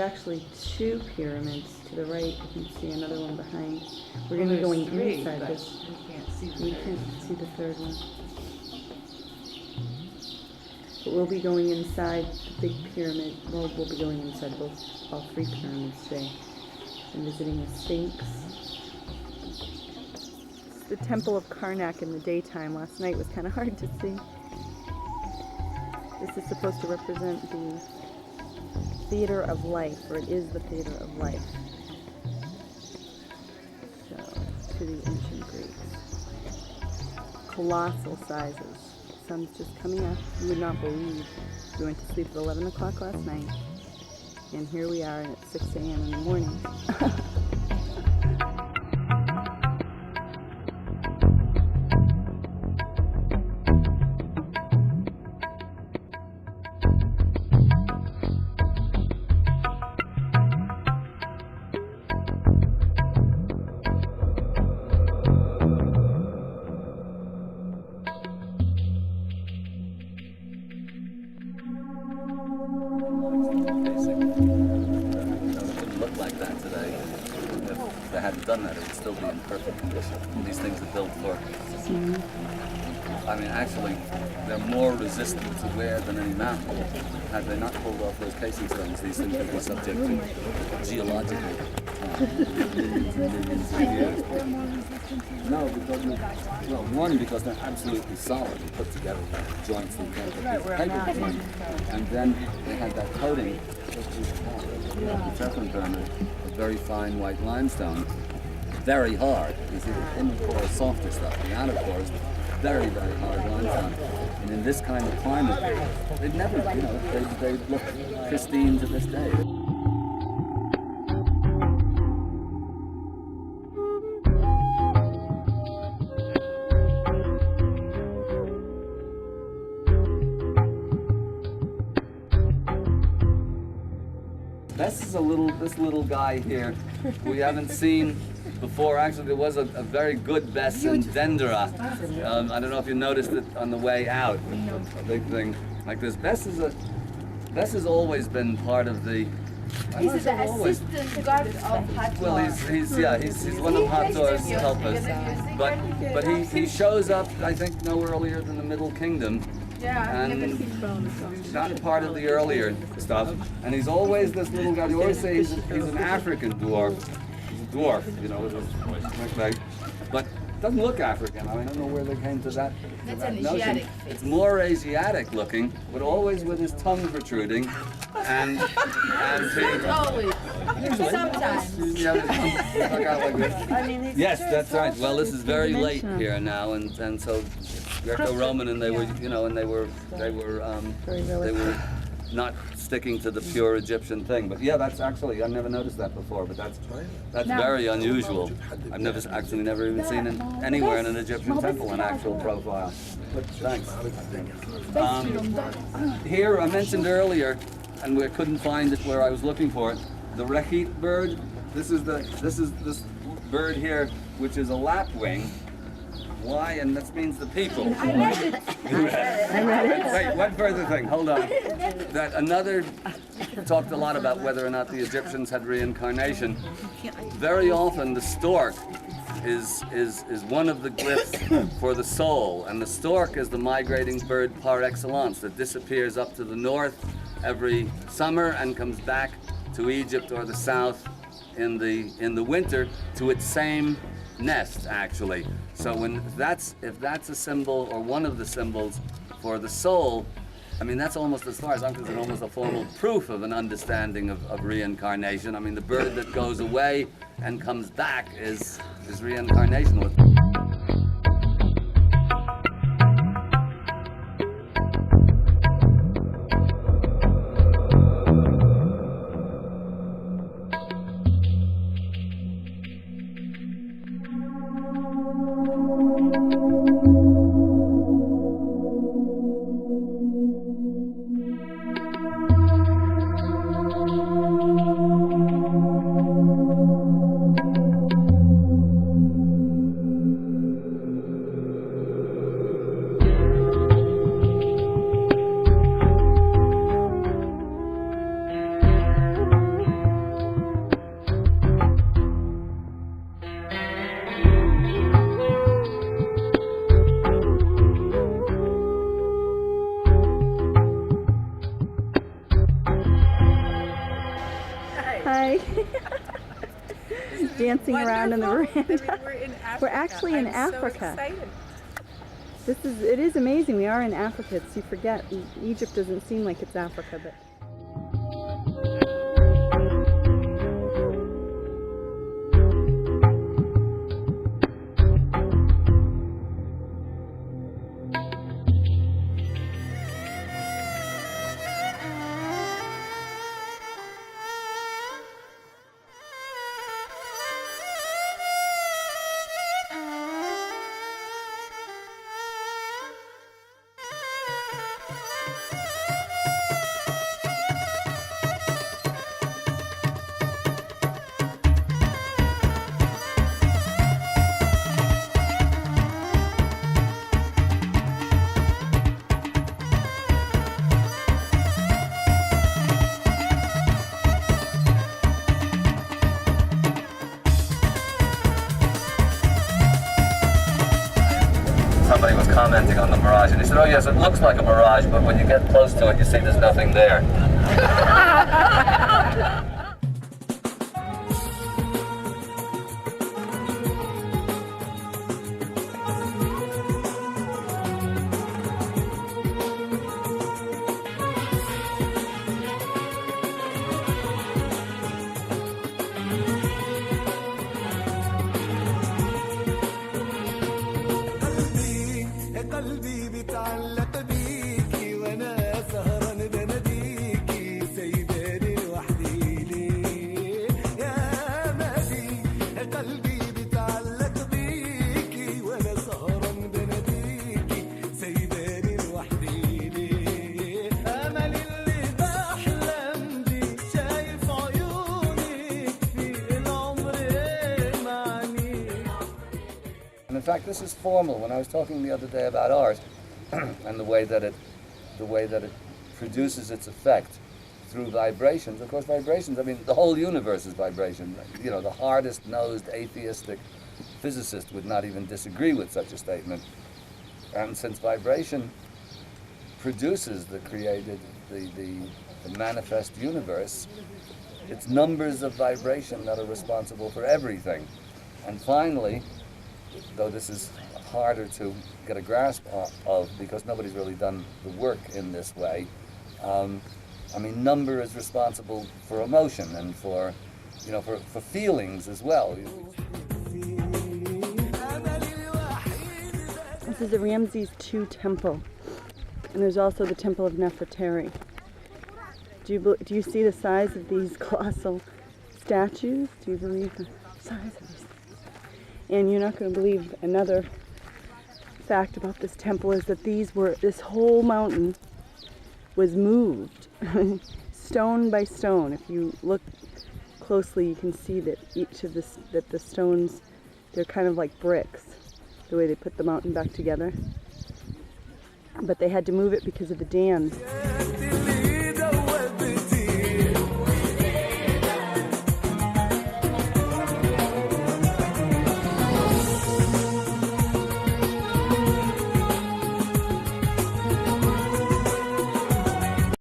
actually two pyramids to the right. You can see another one behind. We're going to be going inside this. We can't see the third one. But we'll be going inside the big pyramid. Well, we'll be going inside all three pyramids today. And visiting the Sphinx. It's the Temple of Karnak in the daytime. Last night was kind of hard to see. This is supposed to represent the Theater of Life, or it is the Theater of Life. So, to the ancient Greeks. Colossal sizes. The sun's just coming up. You would not believe. We went to sleep at 11 o'clock last night, and here we are, and it's 6 a.m. in the morning. Done that, it would still be in perfect condition. These things are built for, I mean, actually, they're more resistant to wear than any mountain. Had they not pulled off those casing stones, these things would be subject to geological millions of years. No, because, well, one, because they're absolutely solid and put together with joints and paper. And then they had that coating, the Teflon pyramid, of very fine white limestone. Very hard. You see, the inner core is softer stuff. The outer core is very, very hard limestone. And in this kind of climate, they'd never, you know, they look pristine to this day. This little guy here, we haven't seen before. Actually, there was a very good Bess in Dendera. I don't know if you noticed it on the way out. A big thing like this. Bess has always been part of the. He's the assistant guard of Hathor. Well, he's one of Hathor's helpers, but he shows up, I think, no earlier than the Middle Kingdom. Yeah, and not part of the earlier stuff. And he's always this little guy. You always say he's an African dwarf. He's a dwarf, you know, with a like, but doesn't look African. I mean, I don't know where they came to that. That's that an notion. Asiatic face. It's more Asiatic looking, but always with his tongue protruding, and always. Sometimes. Yes, that's right. Well, this is very late here now, and so Greco-Roman, and they were, you know, and they were not sticking to the pure Egyptian thing. But yeah, that's actually, I've never noticed that before, but that's very unusual. I've never even seen it anywhere in an Egyptian temple, an actual profile. But thanks. Here, I mentioned earlier, and we couldn't find it where I was looking for it, the rechit bird. This is this bird here, which is a lapwing. Why? And this means the people. I read it. Wait, one further thing. Hold on. That another talked a lot about whether or not the Egyptians had reincarnation. Very often, the stork is one of the glyphs for the soul, and the stork is the migrating bird par excellence that disappears up to the north every summer and comes back to Egypt or the south in the winter to its same nest, actually. So if that's a symbol or one of the symbols for the soul, I mean, that's almost, as far as I'm concerned, almost a formal proof of an understanding of reincarnation. I mean, the bird that goes away and comes back is reincarnation. dancing around in the Wonderful. veranda. We're in Africa. We're actually in I'm Africa. So excited. It is amazing. We are in Africa. You forget, Egypt doesn't seem like it's Africa, but. Somebody was commenting on the mirage, and he said, "Oh yes, it looks like a mirage, but when you get close to it, you see there's nothing there." قلبي بيتعلق بيكي وانا سهران بناديكي سايباني لوحدي ليه يا مالي قلبي بيتعلق بيكي وانا سهران بناديكي سايباني لوحدي ليه امل اللي بحلم بيه شايف عيونك في العمر معني. And in fact, this is formal. When I was talking the other day about art and the way that it produces its effect through vibrations. Of course, vibrations. I mean, the whole universe is vibration. You know, the hardest-nosed atheistic physicist would not even disagree with such a statement. And since vibration produces the created, the manifest universe, it's numbers of vibration that are responsible for everything. And finally, though this is harder to get a grasp of because nobody's really done the work in this way, I mean, number is responsible for emotion and for, you know, for feelings as well. This is the Ramses II temple, and there's also the temple of Nefertari. Do you see the size of these colossal statues? Do you believe the size of these? And you're not going to believe another fact about this temple is that this whole mountain was moved stone by stone. If you look closely, you can see that the stones, they're kind of like bricks, the way they put the mountain back together. But they had to move it because of the dams.